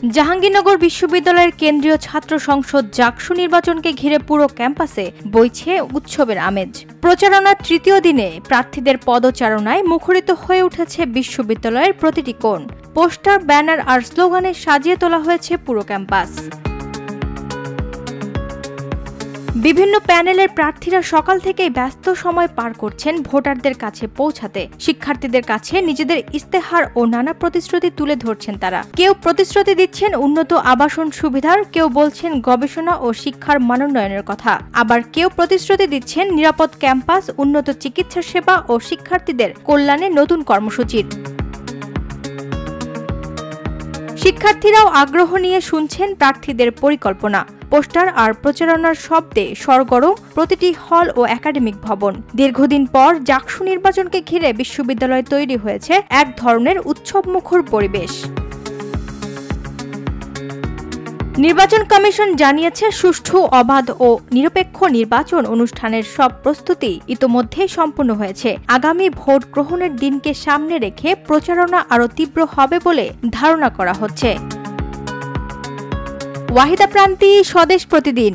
জাহাঙ্গীরনগর বিশ্ববিদ্যালয়ের কেন্দ্রীয় ছাত্র সংসদ জাকসু নির্বাচনকে ঘিরে পুরো ক্যাম্পাসে বইছে উৎসবের আমেজ। প্রচারণার তৃতীয় দিনে প্রার্থীদের পদচারণায় মুখরিত হয়ে উঠেছে বিশ্ববিদ্যালয়ের প্রতিটি কোণ। পোস্টার, ব্যানার আর স্লোগানে সাজিয়ে তোলা হয়েছে পুরো ক্যাম্পাস। বিভিন্ন প্যানেলের প্রার্থীরা সকাল থেকেই ব্যস্ত সময় পার করছেন ভোটারদের কাছে পৌঁছাতে। শিক্ষার্থীদের কাছে নিজেদের ইস্তেহার ও নানা প্রতিশ্রুতি তুলে ধরছেন তারা। কেউ প্রতিশ্রুতি দিচ্ছেন উন্নত আবাসন সুবিধার, কেউ বলছেন গবেষণা ও শিক্ষার মানোন্নয়নের কথা, আবার কেউ প্রতিশ্রুতি দিচ্ছেন নিরাপদ ক্যাম্পাস, উন্নত চিকিৎসা সেবা ও শিক্ষার্থীদের কল্যাণে নতুন কর্মসূচির। শিক্ষার্থীরাও আগ্রহ নিয়ে শুনছেন প্রার্থীদের পরিকল্পনা। পোস্টার আর প্রচারণার শব্দে সরগরম প্রতিটি হল ও একাডেমিক ভবন। দীর্ঘদিন পর জাকসু নির্বাচনকে ঘিরে বিশ্ববিদ্যালয়ে তৈরি হয়েছে এক ধরনের উৎসবমুখর পরিবেশ। নির্বাচন কমিশন জানিয়েছে, সুষ্ঠু, অবাধ ও নিরপেক্ষ নির্বাচন অনুষ্ঠানের সব প্রস্তুতি ইতোমধ্যে সম্পন্ন হয়েছে। আগামী ভোট গ্রহণের দিনকে সামনে রেখে প্রচারণা আরও তীব্র হবে বলে ধারণা করা হচ্ছে। ওয়াহিদা প্রান্তি, স্বদেশ প্রতিদিন।